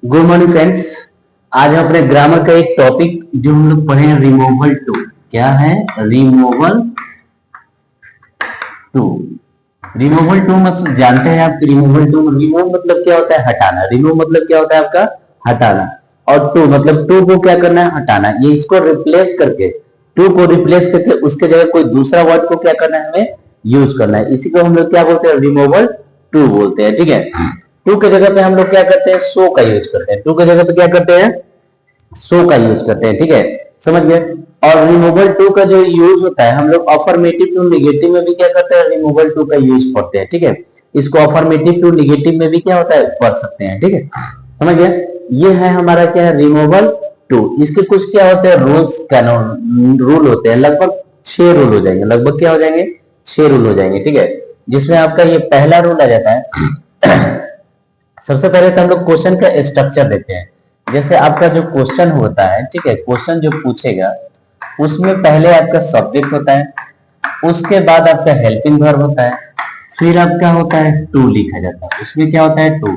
Good morning friends. आज हम अपने ग्रामर का एक टॉपिक जो हम लोग पढ़े हैं, रिमूवल टू। क्या है? Removal to. रिमूवल टू मतलब जानते हैं आप? रिमूवल टू, रिमूव मतलब क्या होता है? हटाना। रिमूव मतलब क्या होता है आपका? हटाना। और टू मतलब टू को क्या करना है? हटाना। ये इसको रिप्लेस करके, टू को रिप्लेस करके उसके जगह कोई दूसरा वर्ड को क्या करना है? हमें यूज करना है। इसी को हम लोग क्या बोलते हैं? रिमूवल टू बोलते हैं। ठीक है। टू के जगह पे हम लोग क्या करते हैं? सो का यूज करते हैं। टू के जगह पे क्या करते हैं? सो का यूज करते हैं। ठीक है, समझ गए। और रिमूवल टू का जो यूज होता है, हम लोग अफर्मेटिव टू निगेटिव में भी क्या करते हैं? रिमूवल टू का यूज करते हैं। ठीक है, इसको अफर्मेटिव टू निगेटिव में भी क्या होता है? पढ़ सकते हैं। ठीक है, समझ गए। ये है हमारा क्या है? Removal two. इसके कुछ क्या होते हैं? रूल्स, कैनोन रूल होते हैं। लगभग 6 रूल हो जाएंगे। लगभग क्या हो जाएंगे? 6 रूल हो जाएंगे। ठीक है, जिसमें आपका ये पहला रूल आ जाता है। सबसे पहले तो हम लोग क्वेश्चन का स्ट्रक्चर देखते हैं। जैसे आपका जो क्वेश्चन होता है, ठीक है, क्वेश्चन जो पूछेगा उसमें पहले आपका सब्जेक्ट होता है, उसके बाद आपका हेल्पिंग वर्ब होता है, फिर आपका होता है टू लिखा जाता है। उसमें क्या होता है? टू।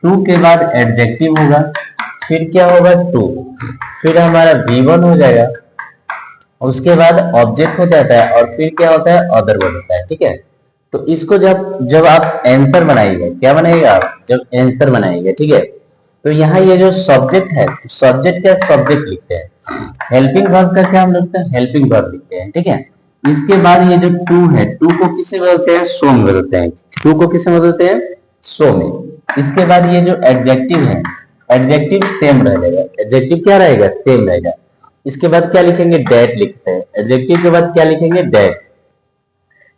टू के बाद एडजेक्टिव होगा, फिर क्या होगा? टू। फिर हमारा V1 हो जाएगा, उसके बाद ऑब्जेक्ट हो जाता है, और फिर क्या होता है? अदर वर्ड होता है। ठीक है, तो इसको जब जब आप आंसर बनाइएगा, क्या बनाइएगा आप? जब आंसर बनाइएगा, ठीक है, तो यहाँ ये जो सब्जेक्ट है, तो सब्जेक्ट का सब्जेक्ट लिखते हैं। हेल्पिंग वर्ब का क्या हम लिखते हैं? हेल्पिंग वर्ब लिखते हैं। ठीक है, इसके बाद ये जो टू है, टू को किससे बदलते हैं? सो में बदलते हैं। टू को किससे बदलते हैं? सो में। इसके बाद ये जो एडजेक्टिव है, एडजेक्टिव सेम रह जाएगा। एडजेक्टिव क्या रहेगा? सेम रहेगा। इसके बाद क्या लिखेंगे? डेट लिखते हैं। एडजेक्टिव के बाद क्या लिखेंगे? डेट।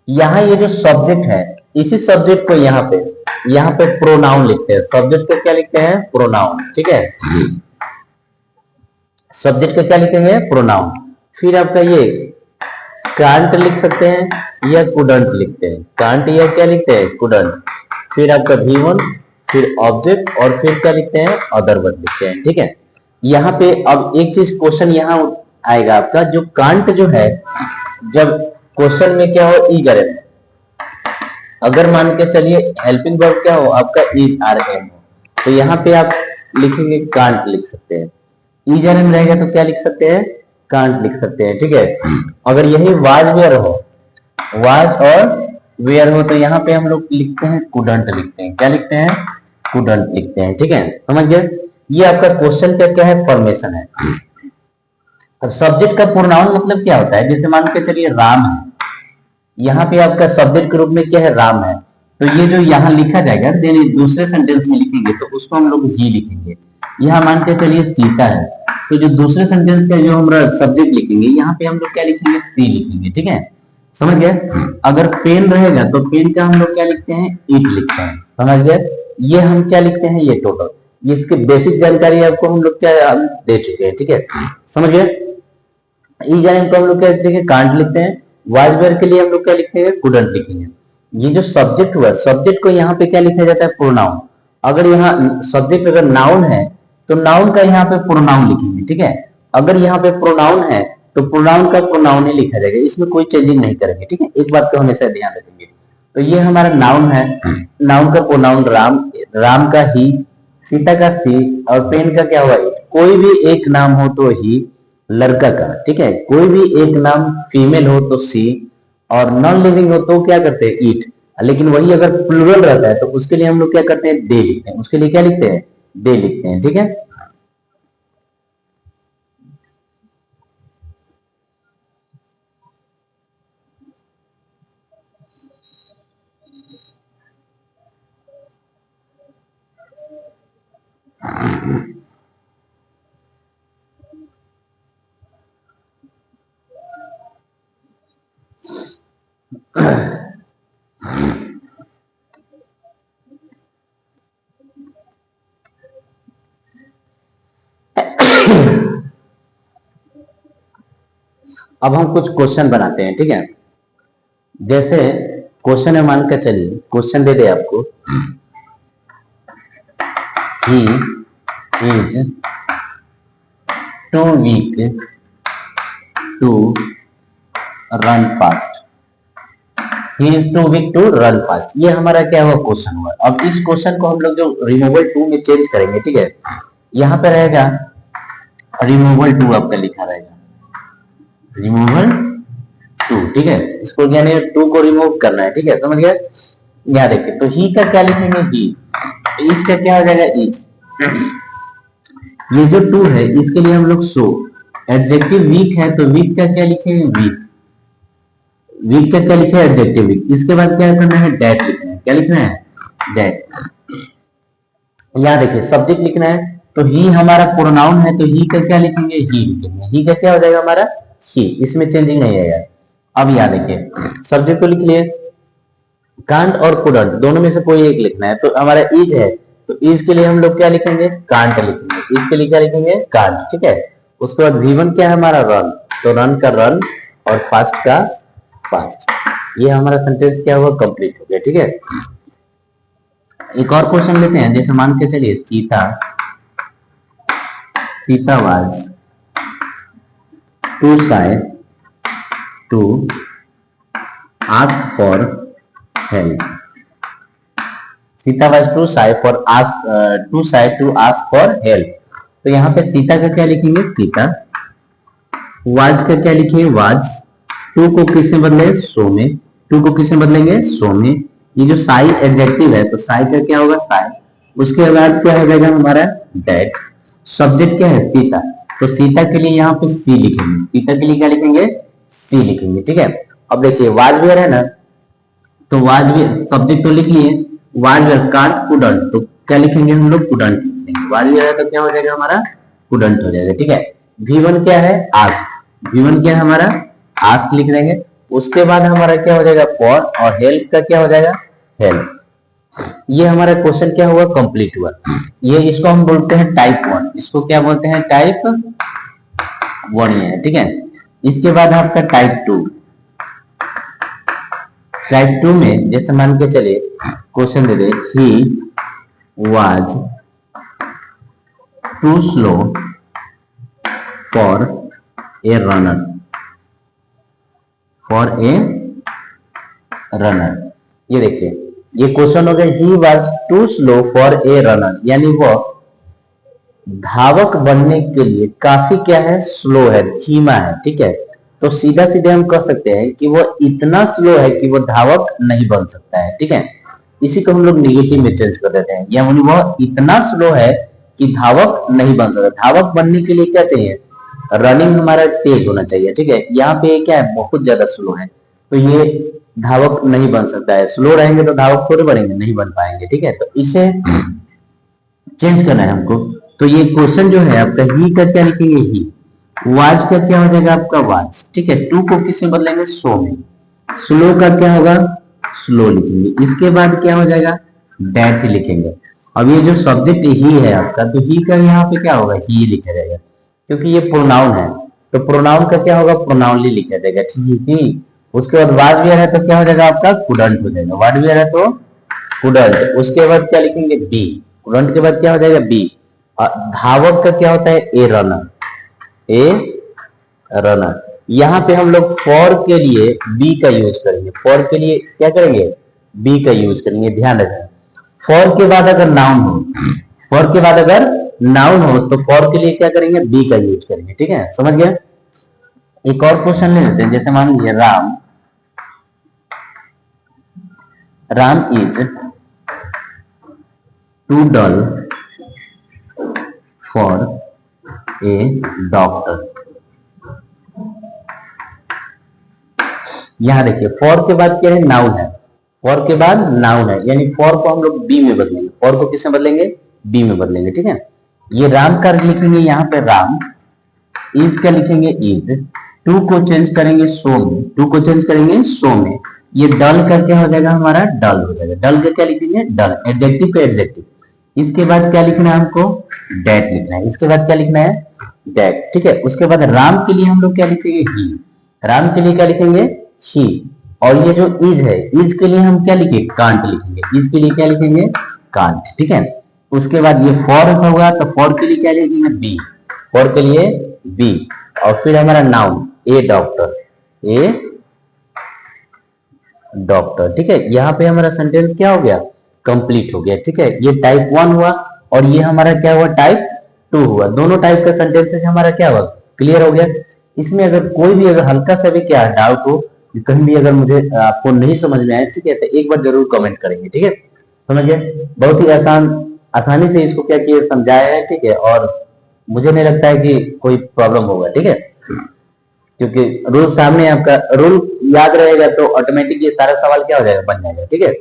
यहाँ ये जो सब्जेक्ट है, इसी सब्जेक्ट को यहाँ पे प्रोनाउन लिखते हैं। सब्जेक्ट को क्या लिखते हैं? प्रोनाउन। ठीक है, सब्जेक्ट को क्या लिखेंगे? प्रोनाउन। फिर आपका ये कांट लिख सकते हैं या कुडंट लिखते हैं। कांट या क्या लिखते हैं? कुडंट। फिर आपका V1, फिर ऑब्जेक्ट, और फिर क्या लिखते हैं? अदर वर्ड लिखते हैं। ठीक है, यहाँ पे अब एक चीज क्वेश्चन यहाँ आएगा आपका, जो कांट जो है, जब क्वेश्चन में क्या हो? Is R M. अगर मान के चलिए हेल्पिंग वर्ब क्या हो आपका? इज आर एम हो, तो यहाँ पे आप लिखेंगे कांट लिख सकते हैं। इज आर एम रहेगा तो क्या लिख सकते हैं? कांट लिख सकते हैं। ठीक है, अगर यही वाज वेयर हो, वाज और वेयर हो, तो यहाँ पे हम लोग लिखते हैं कुडंट लिखते हैं। क्या लिखते हैं? कुडंट लिखते हैं। ठीक है, समझ गए। ये आपका क्वेश्चन का क्या है? फॉर्मेशन है। अब सब्जेक्ट का प्रोनाउन मतलब क्या होता है? जैसे मान के चलिए राम है, यहाँ पे आपका सब्जेक्ट के रूप में क्या है? राम है, तो ये जो यहाँ लिखा जाएगा, देन दूसरे सेंटेंस में लिखेंगे तो उसको हम लोग ही लिखेंगे। यहाँ मान के चलिए सीता है, तो जो दूसरे सेंटेंस का जो हमारा सब्जेक्ट लिखेंगे, यहाँ पे हम लोग क्या लिखेंगे? सी लिखेंगे। ठीक है, समझ गए। अगर पेन रहेगा तो पेन का हम लोग क्या लिखते हैं? इट लिखते हैं। समझ गए। ये हम क्या लिखते हैं? ये टोटल। ये इसकी बेसिक जानकारी आपको हम लोग क्या दे चुके हैं। ठीक है, समझ गए। ई जाने को हम लोग क्या लिखते हैं? कांट लिखते हैं। वाज वेयर के लिए हम लोग क्या लिखेंगे? कुडंट लिखेंगे। ये जो सब्जेक्ट हुआ, सब्जेक्ट को यहाँ पे क्या लिखा जाता है? प्रोनाउन। अगर यहाँ सब्जेक्ट अगर नाउन है तो नाउन का यहाँ पे प्रोनाउन लिखेंगे। ठीक है, अगर यहाँ पे प्रोनाउन है तो प्रोनाउन का प्रोनाउन ही लिखा जाएगा, इसमें कोई चेंजिंग नहीं करेंगे। ठीक है, एक बात को हमेशा ध्यान रखेंगे। तो ये हमारा नाउन है, नाउन का प्रोनाउन राम, राम का ही, सीता का सी, और पेन का क्या हुआ? इट। कोई भी एक नाम हो तो ही, लड़का का। ठीक है, कोई भी एक नाम फीमेल हो तो सी, और नॉन लिविंग हो तो क्या करते हैं? ईट। लेकिन वही अगर प्लूरल रहता है तो उसके लिए हम लोग क्या करते हैं? दे लिखते हैं। उसके लिए क्या लिखते हैं? दे लिखते हैं। ठीक है, अब हम कुछ क्वेश्चन बनाते हैं। ठीक है, जैसे क्वेश्चन है, मान कर चलिए क्वेश्चन दे दे आपको, he is too weak to run fast. He is too weak to run fast. ये हमारा क्या हुआ? क्वेश्चन हुआ। अब इस क्वेश्चन को हम लोग जो रिमूवल टू में चेंज करेंगे, ठीक है, यहाँ पे रहेगा रिमूवल टू, आपका लिखा रहेगा रिमूवल टू, ठीक है। इसको यानी टू को रिमूव करना है, ठीक है, समझ गया। यहाँ देखिए, तो ही का क्या लिखेंगे, ही। इज का क्या हो जाएगा, इज। ये जो टू है इसके लिए हम लोग सो, एडजेक्टिव वीक है तो वीक का क्या लिखेंगे, वीक। वीक का क्या लिखे, एडजेक्टिव वीक। इसके बाद क्या करना है, डेट लिखना है। क्या लिखना है, डेट। यहाँ देखिए सब्जेक्ट लिखना है, तो ही हमारा प्रोनाउन है तो ही का क्या लिखेंगे, ही लिखेंगे। ही का क्या हो जाएगा हमारा, ही। इसमें चेंजिंग नहीं आएगा। अब यहाँ देखिए सब्जेक्ट को लिख लिए, कांट और कुडंट दोनों में से कोई एक लिखना है। तो हमारा इज है तो इज के लिए हम लोग क्या लिखेंगे, कांट लिखेंगे। इज के लिए क्या लिखेंगे, कांट, ठीक है। उसके बाद V1 क्या है हमारा, रन, तो रन का रन और फास्ट का फास्ट। ये हमारा सेंटेंस क्या हुआ, कंप्लीट हो गया, ठीक है। एक और क्वेश्चन लेते हैं, जैसे मान के चलिए Sita was too shy to ask for help. Sita was too shy to ask for help. तो यहाँ पे सीता का क्या लिखेंगे, सीता। वाज का क्या लिखेंगे, वाज। टू को किससे बदले, सो में। टू को किससे बदलेंगे, सो में। ये जो साई एडजेक्टिव है तो साई का क्या होगा, साई। उसके बाद क्या हो जाएगा हमारा, दैट। सब्जेक्ट क्या है, सीता, तो सीता के लिए यहाँ पे सी लिखेंगे। सीता के लिए क्या लिखेंगे, सी लिखेंगे, ठीक है। अब देखिए वाज वेयर है ना, तो वाज वेयर सब्जेक्ट तो लिख लिए, वाज वेयर कांट कुडंट, तो क्या लिखेंगे हम लोग, कुडंट लिखेंगे। वाज वेयर है तो क्या हो जाएगा हमारा, कुडंट हो जाएगा, ठीक है। V1 क्या है, आस्क। V1 क्या है हमारा, आस्क लिख देंगे। उसके बाद हमारा क्या हो जाएगा, फॉर, और हेल्प का क्या हो जाएगा, हेल्प। ये हमारा क्वेश्चन क्या हुआ, कंप्लीट हुआ। ये इसको हम बोलते हैं टाइप 1। इसको क्या बोलते हैं, टाइप 1 ये है, ठीक है। इसके बाद आपका टाइप 2। टाइप 2 में जैसे मान के चलिए क्वेश्चन दे दे, he was too slow for a runner. For a runner, ये देखिए ये क्वेश्चन हो गया, he was too slow for a runner, यानी वो धावक बनने के लिए काफी क्या है, स्लो है, धीमा है, ठीक है। तो सीधा सीधे हम कह सकते हैं कि वो इतना स्लो है कि वो धावक नहीं बन सकता है, ठीक है। इसी को हम लोग निगेटिव में चेंज कर देते हैं, यानी वो इतना स्लो है कि धावक नहीं बन सकता। धावक बनने के लिए क्या चाहिए, रनिंग हमारा तेज होना चाहिए, ठीक है। यहाँ पे क्या है, बहुत ज्यादा स्लो है, तो ये धावक नहीं बन सकता है। स्लो रहेंगे तो धावक थोड़े बनेंगे, नहीं बन पाएंगे, ठीक है। तो इसे चेंज करना है हमको। तो ये क्वेश्चन जो है आपका, ही का क्या लिखेंगे, ही। वाज का क्या हो जाएगा आपका, वाज, ठीक है। टू को किससे बदलेंगे, सो में। स्लो का क्या होगा, स्लो लिखेंगे। इसके बाद क्या हो जाएगा, डेट लिखेंगे। अब ये जो सब्जेक्ट ही है आपका, तो ही का यहाँ पे क्या होगा, ही लिखा जाएगा, क्योंकि ये प्रोनाउन है तो प्रोनाउन का क्या होगा, प्रोनाउनली लिखा जाएगा, ठीक है। उसके बाद वाज वेयर है तो क्या हो जाएगा आपका, कुडंट हो जाएगा। वाज वेयर है तो कुडंट। उसके बाद क्या लिखेंगे, बी। कुडंट के बाद क्या हो जाएगा, बी। धावक का क्या होता है, ए रनर। A runner. यहाँ पे हम लोग फॉर के लिए बी का यूज करेंगे। फॉर के लिए क्या करेंगे, बी का यूज करेंगे, ध्यान रखें। फॉर के बाद अगर नाउन हो, फॉर के बाद अगर नाउन हो तो फॉर के लिए क्या करेंगे, बी का यूज करेंगे, ठीक है, समझ गए। एक और क्वेश्चन ले लेते हैं, जैसे मान लीजिए Ram is too dull for a doctor. यहां देखिए फॉर के बाद क्या है, नाउन है। फॉर के बाद नाउन है, यानी फॉर को हम लोग बी में बदलेंगे। फॉर को किसमें बदलेंगे, बी में बदलेंगे, ठीक है। ये राम का लिखेंगे यहाँ पे राम। इज का लिखेंगे इज। टू को चेंज करेंगे सो में। टू को चेंज करेंगे सो में। ये डल का क्या हो जाएगा हमारा, डल हो जाएगा। डल का क्या लिखेंगे, डल। एडजेक्टिव का एडजेक्टिव। इसके बाद क्या लिखना है हमको, डेट लिखना है। इसके बाद क्या लिखना है, डेट, ठीक है। उसके बाद राम के लिए हम लोग क्या लिखेंगे, ही। राम के लिए क्या लिखेंगे, ही। और ये जो इज है, इज के लिए हम क्या लिखेंगे, कांट लिखेंगे। इज के लिए क्या लिखेंगे, कांट, ठीक है। उसके बाद ये फॉर होगा तो फॉर के लिए क्या लिखेंगे, बी। फॉर के लिए बी। और फिर हमारा नाउन, ए डॉक्टर। ए डॉक्टर, ठीक है। यहाँ पे हमारा सेंटेंस क्या हो गया, कंप्लीट हो गया, ठीक है। ये टाइप 1 हुआ और ये हमारा क्या हुआ, टाइप टू हुआ, दोनों टाइप का सेंटेंसेस हमारा क्या हुआ, क्लियर हो गया। इसमें अगर कोई भी अगर हल्का सा भी क्या डाउट हो, कहीं भी अगर मुझे आपको नहीं समझ में आए, ठीक है, तो एक बार जरूर कमेंट करेंगे, ठीक है। समझिए, बहुत ही आसानी से इसको क्या किए समझाया है, ठीक है, और मुझे नहीं लगता है कि कोई प्रॉब्लम होगा, ठीक है, क्योंकि रूल सामने आपका, रूल याद रहेगा तो ऑटोमेटिक ये सारा सवाल क्या हो जाएगा, बन जाएगा, ठीक है।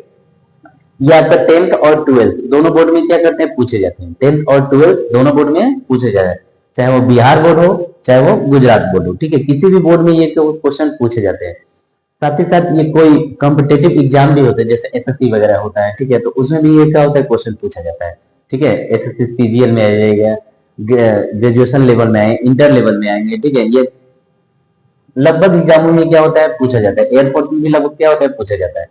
ये आपका 10th और 12th दोनों बोर्ड में क्या करते हैं, पूछे जाते हैं। 10th और 12th दोनों बोर्ड में पूछे जाते हैं, चाहे वो बिहार बोर्ड हो चाहे वो गुजरात बोर्ड हो, ठीक है, किसी भी बोर्ड में ये क्वेश्चन पूछे जाते हैं। साथ ही साथ ये कोई कॉम्पिटेटिव एग्जाम भी होते हैं, जैसे एसएससी वगैरह होता है, ठीक है, तो उसमें भी ये क्या होता है, क्वेश्चन पूछा जाता है, ठीक है। एसएससी सीजीएल में आ जाएगा, ग्रेजुएशन लेवल में आए, इंटर लेवल में आएंगे, ठीक है, ये लगभग एग्जामों में क्या होता है, पूछा जाता है। एयरफोर्स में भी लगभग क्या होता है, पूछा जाता है,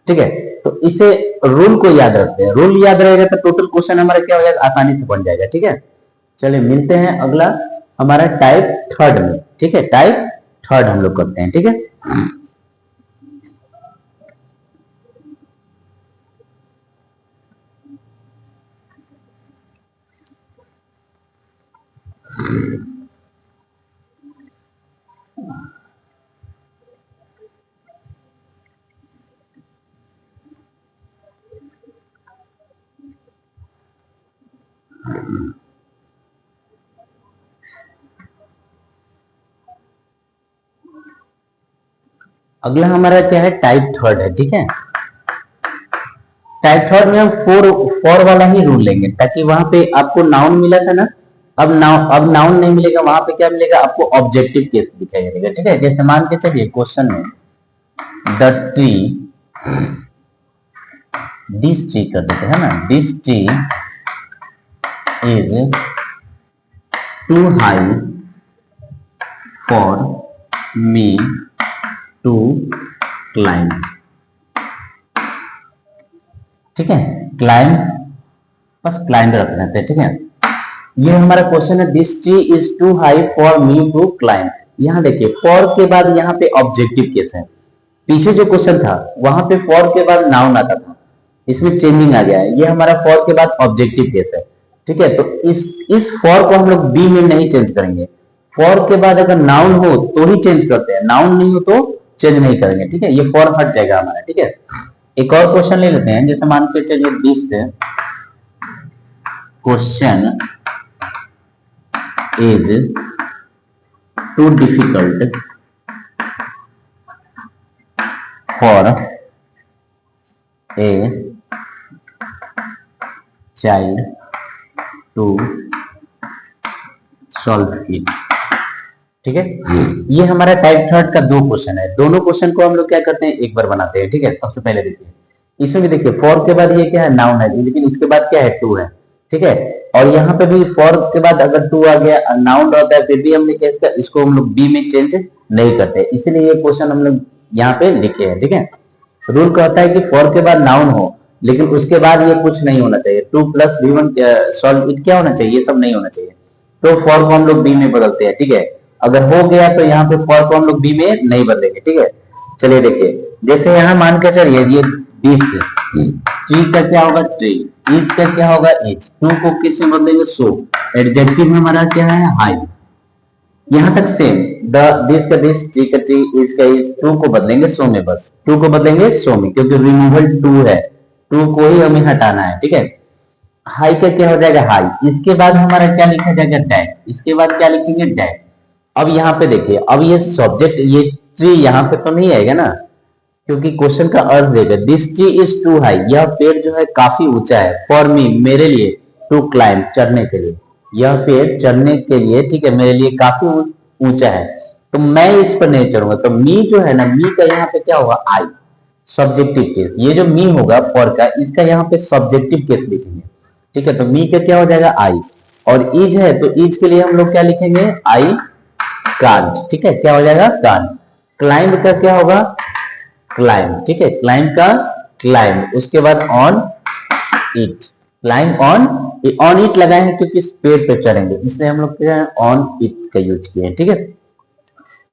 ठीक है। तो इसे रूल को याद रखते हैं, रूल याद रहेगा तो टोटल क्वेश्चन हमारा क्या हो जाएगा, आसानी से बन जाएगा, ठीक है। चलिए मिलते हैं अगला हमारा टाइप थर्ड में, ठीक है, टाइप थर्ड हम लोग करते हैं, ठीक है। अगला हमारा क्या है, टाइप थर्ड है, ठीक है। टाइप थर्ड में हम फॉर वाला ही रूल लेंगे, ताकि वहां पे आपको नाउन मिला था ना, अब नाउन नहीं मिलेगा, वहां पे क्या मिलेगा आपको, ऑब्जेक्टिव केस दिखाई देगा, ठीक है। जैसे मान के चलिए क्वेश्चन में द ट्री, दिस ट्री कर देते हैं ना, this tree is too high for me to climb, ठीक है, क्लाइंब, बस क्लाइंब रख लेते हैं, ठीक है। ये हमारा क्वेश्चन है, this tree is too high for me to climb. यहां देखिए फॉर के बाद यहाँ पे ऑब्जेक्टिव केस है, पीछे जो क्वेश्चन था वहां पे फॉर के बाद नाउन आता था, इसमें चेंजिंग आ गया है, ये हमारा फॉर के बाद ऑब्जेक्टिव केस है, ठीक है। तो इस फॉर को हम लोग बी में नहीं चेंज करेंगे, फॉर के बाद अगर नाउन हो तो ही चेंज करते हैं, नाउन नहीं हो तो चेंज नहीं करेंगे, ठीक है, ये फॉर हट जाएगा हमारा, ठीक है। एक और क्वेश्चन ले लेते हैं, जैसे मान के चलिए this question is too difficult for a child to solve it, ठीक है। ये हमारा टाइप थर्ड का दो क्वेश्चन है, दोनों क्वेश्चन को हम लोग क्या करते हैं, एक बार बनाते हैं, ठीक है। सबसे पहले देखिए, इसमें भी देखिए फॉर के बाद ये क्या है, नाउन है, लेकिन इसके बाद क्या है, टू है, ठीक है। और यहाँ पे भी फॉर के बाद अगर टू आ गया, नाउन रहता है, फिर भी हमने क्या किया, इसको हम लोग बी में चेंज नहीं करते, इसीलिए ये क्वेश्चन हम लोग यहाँ पे लिखे हैं, ठीक है। रूल कहता है कि फॉर के बाद नाउन हो, लेकिन उसके बाद ये कुछ नहीं होना चाहिए, to plus V one solve it क्या होना चाहिए, ये सब नहीं होना चाहिए। तो फॉर को हम लोग बी में बदलते हैं, ठीक है। अगर हो गया तो यहाँ पे फॉर को हम लोग बी में नहीं बदलेंगे, ठीक है। चलिए देखिए, जैसे यहाँ मान के चलिए ये ट्री का क्या होगा, ट्री, इज का क्या होगा, इज, टू को किससे बदलेंगे, सो, एडजेक्टिव में हमारा क्या है, हाई, यहां तक सेम, दिस का दिस, ट्री का ट्री, इज का इज, टू को बदलेंगे सो में, बस टू को बदलेंगे सो में, क्योंकि रिमूवल टू है, टू को ही हमें हटाना है, ठीक है। हाई का क्या हो जाएगा, हाई, इसके बाद हमारा क्या लिखा जाएगा, डैट, इसके बाद क्या लिखेंगे, डैट। अब यहाँ पे देखिए, अब ये सब्जेक्ट, ये ट्री यहाँ पे तो नहीं आएगा ना, क्योंकि क्वेश्चन का अर्थ देगा, this tree is too high, यह पेड़ जो है काफी ऊंचा है, फॉर मी, मेरे लिए, टू क्लाइंब, चढ़ने के लिए, यह पेड़ चढ़ने के लिए, ठीक है, मेरे लिए काफी ऊंचा है, तो मैं इस पर नहीं चढ़ूंगा। तो मी जो है ना, मी का यहाँ पे क्या होगा, आई, सब्जेक्टिव केस, ये जो मी होगा फॉर का, इसका यहाँ पे सब्जेक्टिव केस लिखेंगे, ठीक है। तो मी का क्या हो जाएगा, आई, और इज है तो इज के लिए हम लोग क्या लिखेंगे, आई कांट, ठीक है, क्या हो जाएगा, कांट। क्लाइंब का क्या होगा, क्लाइंब, ठीक है, क्लाइंब का क्लाइंब, उसके बाद on it, climb on it लगाए हैं क्योंकि इस पेड़ पे चढ़ेंगे, इसलिए हम लोग क्या है, ऑन इट का यूज किए हैं, ठीक है।